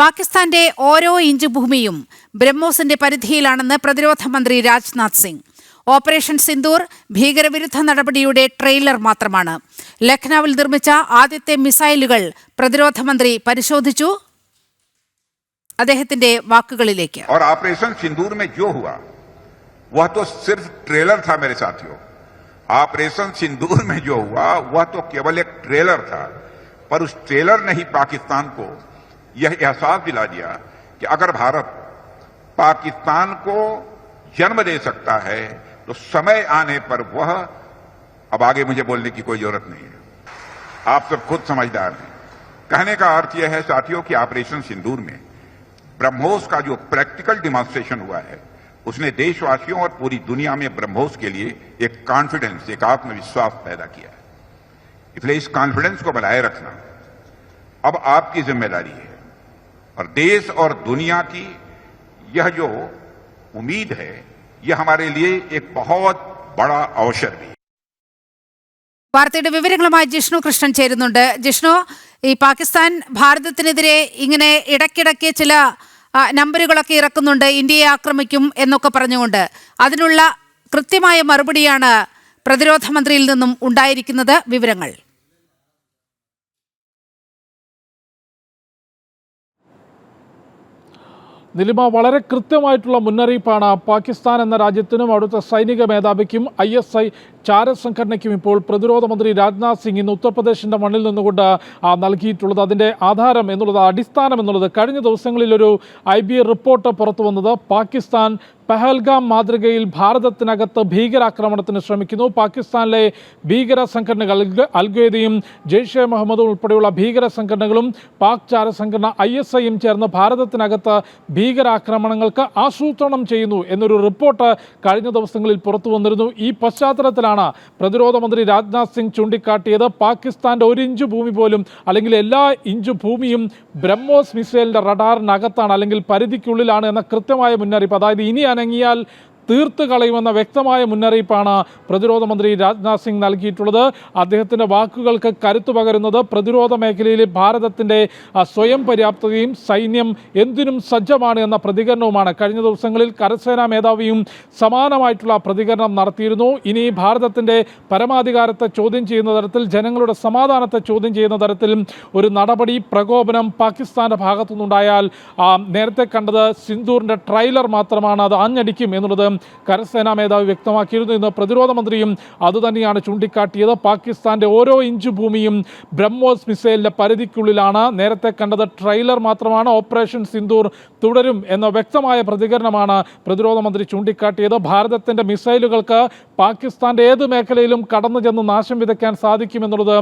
പാകിസ്ഥാന്റെ ഓരോ ഇഞ്ച് ഭൂമിയും ബ്രഹ്മോസിന്റെ പരിധിയിലാണെന്ന് പ്രതിരോധ മന്ത്രി രാജ്നാഥ് സിംഗ്. ഓപ്പറേഷൻ സിന്ദൂർ ഭീകരവിരുദ്ധ നടപടിയുടെ ട്രെയിലർ മാത്രമാണ്. ലഖ്നൌവിൽ നിർമ്മിച്ച ആദ്യത്തെ മിസൈലുകൾ പ്രതിരോധ മന്ത്രി പരിശോധിച്ചു. അദ്ദേഹത്തിന്റെ വാക്കുകളിലേക്ക്. ഓപ്പറേഷൻ സിന്ദൂർ में जो हुआ वह तो सिर्फ ट्रेलर था मेरे साथियों. ऑपरेशन सिंदूर में जो हुआ वह तो केवल एक ट्रेलर था, पर उस ट्रेलर ने ही पाकिस्तान को यह एहसास दिला दिया कि अगर भारत पाकिस्तान को जन्म दे सकता है तो समय आने पर वह, अब आगे मुझे बोलने की कोई जरूरत नहीं है, आप सब खुद समझदार हैं. कहने का अर्थ यह है साथियों कि ऑपरेशन सिंदूर में ब्रह्मोस का जो प्रैक्टिकल डिमॉन्स्ट्रेशन हुआ है उसने देशवासियों और पूरी दुनिया में ब्रह्मोस के लिए एक कॉन्फिडेंस, एक आत्मविश्वास पैदा किया है. इसलिए इस कॉन्फिडेंस को बनाए रखना अब आपकी जिम्मेदारी है और देश और दुनिया की यह जो उम्मीद है यह हमारे लिए एक बहुत बड़ा अवसर भी है. വാർത്തയുടെ വിവരങ്ങളുമായി ജിഷ്ണു കൃഷ്ണൻ ചേരുന്നുണ്ട്. ജിഷ്ണു, ഈ പാകിസ്ഥാൻ ഭാരതത്തിനെതിരെ ഇങ്ങനെ ഇടയ്ക്കിടയ്ക്ക് ചില നമ്പറുകളൊക്കെ ഇറക്കുന്നുണ്ട്, ഇന്ത്യയെ ആക്രമിക്കും എന്നൊക്കെ പറഞ്ഞുകൊണ്ട്. അതിനുള്ള കൃത്യമായ മറുപടിയാണ് പ്രതിരോധ മന്ത്രിയിൽ നിന്നും ഉണ്ടായിരിക്കുന്നത്. വിവരങ്ങൾ. നിലിമ, വളരെ കൃത്യമായിട്ടുള്ള മുന്നറിയിപ്പാണ് പാകിസ്ഥാൻ എന്ന രാജ്യത്തിനും അവിടുത്തെ സൈനിക മേധാവിക്കും ISI ചാരസംഘടനയ്ക്കും ഇപ്പോൾ പ്രതിരോധ മന്ത്രി രാജ്നാഥ് സിംഗ് ഇന്ന് ഉത്തർപ്രദേശിൻ്റെ മണ്ണിൽ നിന്നുകൊണ്ട് നൽകിയിട്ടുള്ളത്. അതിൻ്റെ ആധാരം എന്നുള്ളത്, അടിസ്ഥാനം എന്നുള്ളത്, കഴിഞ്ഞ ദിവസങ്ങളിലൊരു IBA റിപ്പോർട്ട് പുറത്തു വന്നത് പാകിസ്ഥാൻ പഹൽഗാം മാതൃകയിൽ ഭാരതത്തിനകത്ത് ഭീകരാക്രമണത്തിന് ശ്രമിക്കുന്നു. പാകിസ്ഥാനിലെ ഭീകര സംഘടനകൾ അൽഖ്വയ്ദയും ജെയ്ഷെ മുഹമ്മദും ഉൾപ്പെടെയുള്ള ഭീകര സംഘടനകളും പാക് ചാര സംഘടന ISIയും ചേർന്ന് ഭാരതത്തിനകത്ത് ഭീകരാക്രമണങ്ങൾക്ക് ആസൂത്രണം ചെയ്യുന്നു എന്നൊരു റിപ്പോർട്ട് കഴിഞ്ഞ ദിവസങ്ങളിൽ പുറത്തു വന്നിരുന്നു. ഈ പശ്ചാത്തലത്തിലാണ് പ്രതിരോധ മന്ത്രി രാജ്നാഥ് സിംഗ് ചൂണ്ടിക്കാട്ടിയത് പാകിസ്ഥാന്റെ ഒരു ഇഞ്ച് ഭൂമി പോലും, അല്ലെങ്കിൽ എല്ലാ ഇഞ്ച് ഭൂമിയും ബ്രഹ്മോസ് മിസൈലിന്റെ റഡാറിനകത്താണ്, അല്ലെങ്കിൽ പരിധിക്കുള്ളിലാണ് എന്ന കൃത്യമായ മുന്നറിയിപ്പ്. അതായത് ഇനി അനങ്ങിയാൽ തീർത്ത് കളയുമെന്ന വ്യക്തമായ മുന്നറിയിപ്പാണ് പ്രതിരോധ മന്ത്രി രാജ്നാഥ് സിംഗ് നൽകിയിട്ടുള്ളത്. അദ്ദേഹത്തിൻ്റെ വാക്കുകൾക്ക് കരുത്തു പകരുന്നത് പ്രതിരോധ മേഖലയിൽ ഭാരതത്തിൻ്റെ സ്വയം പര്യാപ്തതയും സൈന്യം എന്തിനും സജ്ജമാണ് എന്ന പ്രതികരണവുമാണ്. കഴിഞ്ഞ ദിവസങ്ങളിൽ കരസേനാ മേധാവിയും സമാനമായിട്ടുള്ള പ്രതികരണം നടത്തിയിരുന്നു. ഇനി ഭാരതത്തിൻ്റെ പരമാധികാരത്തെ ചോദ്യം ചെയ്യുന്ന തരത്തിൽ, ജനങ്ങളുടെ സമാധാനത്തെ ചോദ്യം ചെയ്യുന്ന തരത്തിൽ ഒരു നടപടി, പ്രകോപനം പാകിസ്ഥാൻ്റെ ഭാഗത്തുനിന്നുണ്ടായാൽ നേരത്തെ കണ്ടത് സിന്ദൂറിൻ്റെ ട്രെയിലർ മാത്രമാണ്, അത് ആഞ്ഞടിക്കും എന്നുള്ളത് കരസേനാ മേധാവി വ്യക്തമാക്കിയിരുന്നു. ഇന്ന് പ്രതിരോധ മന്ത്രിയും അതുതന്നെയാണ് ചൂണ്ടിക്കാട്ടിയത്. പാകിസ്ഥാന്റെ ഓരോ ഇഞ്ച് ഭൂമിയും ബ്രഹ്മോസ് മിസൈലിന്റെ പരിധിക്കുള്ളിലാണ്. നേരത്തെ കണ്ടത് ട്രെയിലർ മാത്രമാണ്. ഓപ്പറേഷൻ സിന്ദൂർ തുടരും എന്ന വ്യക്തമായ പ്രതികരണമാണ് പ്രതിരോധ മന്ത്രി ചൂണ്ടിക്കാട്ടിയത്. ഭാരതത്തിന്റെ മിസൈലുകൾക്ക് പാകിസ്ഥാന്റെ ഏത് മേഖലയിലും കടന്നു ചെന്ന് നാശം വിതയ്ക്കാൻ സാധിക്കുമെന്നുള്ളത്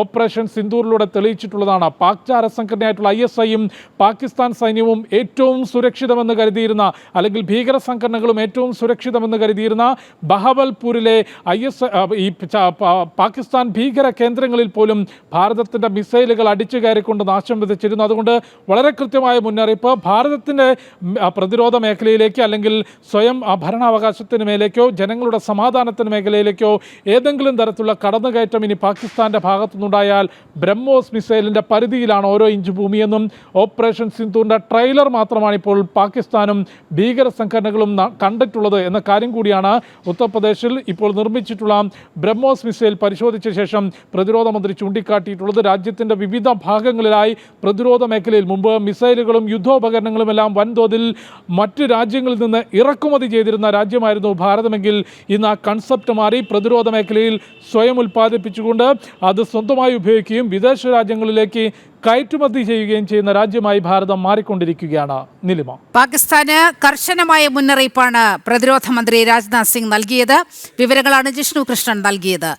ഓപ്പറേഷൻ സിന്ദൂറിലൂടെ തെളിയിച്ചിട്ടുള്ളതാണ്. പാക് ചാര സംഘടനയായിട്ടുള്ള ISIയും പാകിസ്ഥാൻ സൈന്യവും ഏറ്റവും സുരക്ഷിതമെന്ന് കരുതിയിരുന്ന, അല്ലെങ്കിൽ ഭീകര സംഘടനകളും ഏറ്റവും സുരക്ഷിതമെന്ന് കരുതിയിരുന്ന ബഹവൽപൂരിലെ ഈ പാകിസ്ഥാൻ ഭീകര കേന്ദ്രങ്ങളിൽ പോലും ഭാരതത്തിൻ്റെ മിസൈലുകൾ അടിച്ചു കയറിക്കൊണ്ട് നാശം വിതച്ചിരുന്നു. അതുകൊണ്ട് വളരെ കൃത്യമായ മുന്നറിയിപ്പ്, ഭാരതത്തിൻ്റെ പ്രതിരോധ മേഖലയിലേക്ക്, അല്ലെങ്കിൽ സ്വയം ഭരണാവകാശത്തിന് മേലേക്കോ ജനങ്ങളുടെ സമാധാനത്തിന് മേഖലയിലേക്കോ ഏതെങ്കിലും തരത്തിലുള്ള കടന്നുകയറ്റം ഇനി പാകിസ്ഥാൻ്റെ ഭാഗത്തുനിന്നുണ്ടായാൽ ബ്രഹ്മോസ് മിസൈലിൻ്റെ പരിധിയിലാണ് ഓരോ ഇഞ്ച് ഭൂമിയെന്നും ഓപ്പറേഷൻ സിന്ദൂറിൻ്റെ ട്രെയിലർ മാത്രമാണ് ഇപ്പോൾ പാകിസ്ഥാനും ഭീകര സംഘടനകളും കണ്ടിട്ടുള്ളത് എന്ന കാര്യം കൂടിയാണ് ഉത്തർപ്രദേശിൽ ഇപ്പോൾ നിർമ്മിച്ചിട്ടുള്ള ബ്രഹ്മോസ് മിസൈൽ പരിശോധിച്ച ശേഷം പ്രതിരോധ മന്ത്രി ചൂണ്ടിക്കാട്ടിയിട്ടുള്ളത്. രാജ്യത്തിൻ്റെ വിവിധ ഭാഗങ്ങളിലായി പ്രതിരോധ മേഖലയിൽ മുമ്പ് മിസൈലുകളും യുദ്ധോപകരണങ്ങളും എല്ലാം വൻതോതിൽ മറ്റ് രാജ്യങ്ങളിൽ നിന്ന് ഇറക്കുമതി ചെയ്തിരുന്ന രാജ്യമായിരുന്നു ഭാരതമെങ്കിൽ ഇന്ന് ആ കൺസെപ്റ്റ് മാറി പ്രതിരോധ മേഖലയിൽ സ്വയം ഉൽപ്പാദിപ്പിച്ചുകൊണ്ട് അത് സ്വന്തമായി ഉപയോഗിക്കുകയും വിദേശ രാജ്യങ്ങളിലേക്ക് കയറ്റുമതി ചെയ്യുകയും ചെയ്യുന്ന രാജ്യമായി ഭാരതം മാറിക്കൊണ്ടിരിക്കുകയാണ്. നിലിമ, പാകിസ്ഥാന് കർശനമായ മുന്നറിയിപ്പാണ് പ്രതിരോധ മന്ത്രി രാജ്നാഥ് സിംഗ് നൽകിയത്. വിവരങ്ങളാണ് ജിഷ്ണു കൃഷ്ണൻ നൽകിയത്.